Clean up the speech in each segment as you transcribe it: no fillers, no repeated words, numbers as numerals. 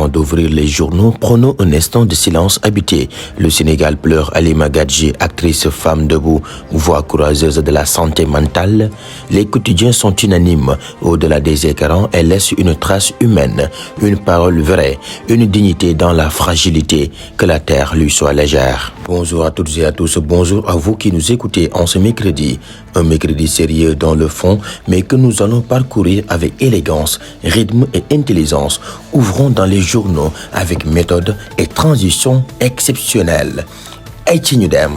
Avant d'ouvrir les journaux, prenons un instant de silence habité. Le Sénégal pleure Halima Gadji, actrice femme debout, voix courageuse de la santé mentale. Les quotidiens sont unanimes. Au-delà des écrans, elle laisse une trace humaine, une parole vraie, une dignité dans la fragilité. Que la terre lui soit légère. Bonjour à toutes et à tous, bonjour à vous qui nous écoutez en ce mercredi. Un mercredi sérieux dans le fond, mais que nous allons parcourir avec élégance, rythme et intelligence. Ouvrons dans les journaux avec méthode et transition exceptionnelle. Eitinudem.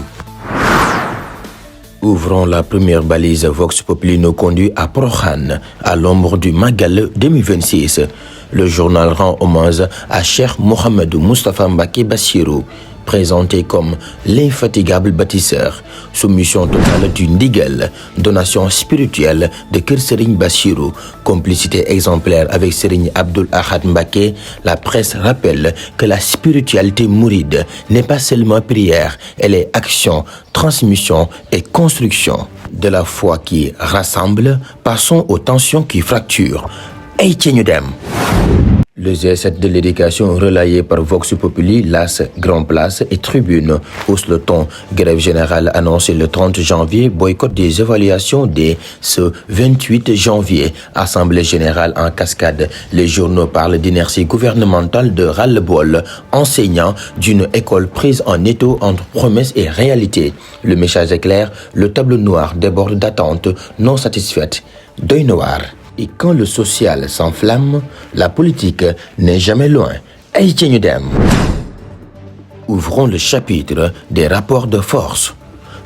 Ouvrons la première balise. Vox Populi nous conduit à Prohan, à l'ombre du Magal 2026. Le journal rend hommage à Cheikh Mohamedou Moustapha Mbacké Bassirou, présenté comme l'infatigable bâtisseur, soumission totale du Ndigal, donation spirituelle de Kër Serigne Bassirou, complicité exemplaire avec Serigne Abdoul Ahad Mbacké. La presse rappelle que la spiritualité mouride n'est pas seulement prière, elle est action, transmission et construction. De la foi qui rassemble, passons aux tensions qui fracturent. Eitinudem. Le G7 de l'éducation relayé par Vox Populi, LAS, Grand Place et Tribune hausse le ton. Grève générale annoncée le 30 janvier, boycott des évaluations dès ce 28 janvier. Assemblée générale en cascade. Les journaux parlent d'inertie gouvernementale, de ras-le-bol, enseignants d'une école prise en étau entre promesses et réalité. Le message est clair, le tableau noir déborde d'attentes non satisfaites. Doy noir. Et quand le social s'enflamme, la politique n'est jamais loin. Eitinudem. Ouvrons le chapitre des rapports de force.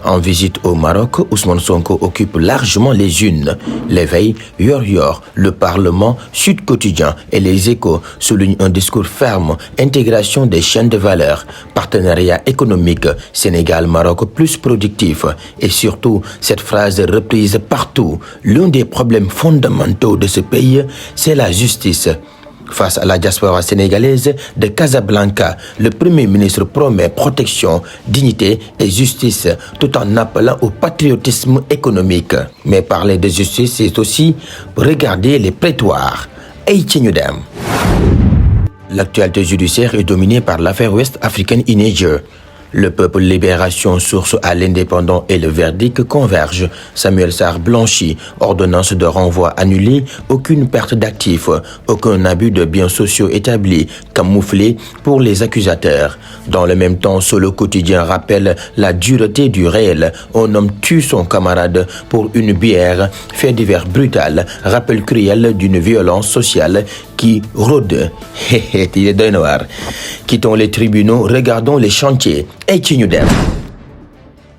En visite au Maroc, Ousmane Sonko occupe largement les unes. L'éveil, Yor, le Parlement, Sud Quotidien et les Échos soulignent un discours ferme, intégration des chaînes de valeur, partenariat économique, Sénégal-Maroc plus productif. Et surtout, cette phrase reprise partout, l'un des problèmes fondamentaux de ce pays, c'est la justice. Face à la diaspora sénégalaise de Casablanca, le Premier ministre promet protection, dignité et justice tout en appelant au patriotisme économique. Mais parler de justice, c'est aussi regarder les prétoires. Eitinudem. L'actualité judiciaire est dominée par l'affaire West African Niger. Le peuple libération, source à l'indépendant et le verdict convergent. Samuel Sarr blanchi, ordonnance de renvoi annulée, aucune perte d'actifs, aucun abus de biens sociaux établis, camouflé pour les accusateurs. Dans le même temps, Solo Quotidien rappelle la dureté du réel. Un homme tue son camarade pour une bière, fait divers brutal, rappel cruel d'une violence sociale qui rôde. Il est noir. Quittons les tribunaux, regardons les chantiers. Eitinudem.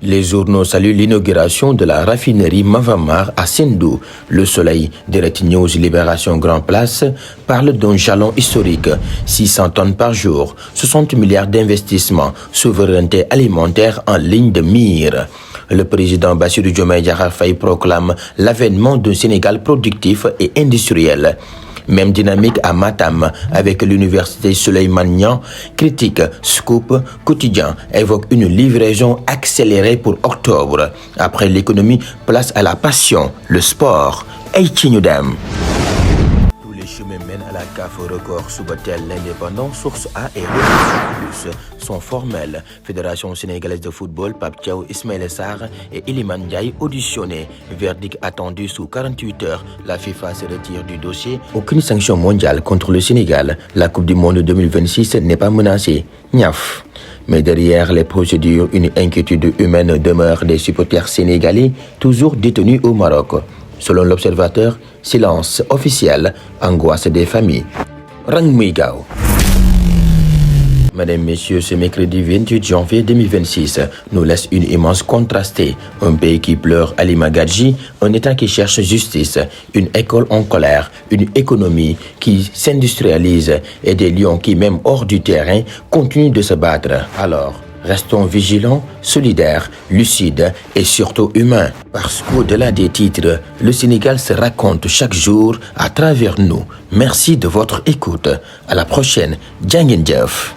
Les journaux saluent l'inauguration de la raffinerie Mavamar à Sendou. Le Soleil, Direct News, Libération Grand Place parle d'un jalon historique. 600 tonnes par jour, 60 milliards d'investissements, souveraineté alimentaire en ligne de mire. Le président Bassirou Diomaye Diakhar Faye proclame l'avènement d'un Sénégal productif et industriel. Même dynamique à Matam avec l'université Souleymane Niang. Critique, Scoop, Quotidien évoque une livraison accélérée pour octobre. Après l'économie, place à la passion, le sport. Eitinudem. Tous les chemins mènent à la CAF record Subatel, l'indépendant, source A et plus sont formels. Fédération sénégalaise de football, Pape Thiaw, Ismaïla Sarr et Iliman Ndiaye auditionnés. Verdict attendu sous 48 heures. La FIFA se retire du dossier. Aucune sanction mondiale contre le Sénégal. La Coupe du Monde 2026 n'est pas menacée. Niaf. Mais derrière les procédures, une inquiétude humaine demeure des supporters sénégalais, toujours détenus au Maroc. Selon l'Observateur, silence officiel, angoisse des familles. Rang Mouigao. Mesdames, Messieurs, ce mercredi 28 janvier 2026 nous laisse une image contrastée. Un pays qui pleure Halima Gadji, un État qui cherche justice, une école en colère, une économie qui s'industrialise et des lions qui, même hors du terrain, continuent de se battre. Alors, restons vigilants, solidaires, lucides et surtout humains. Parce qu'au-delà des titres, le Sénégal se raconte chaque jour à travers nous. Merci de votre écoute. À la prochaine. Jangin Jeff.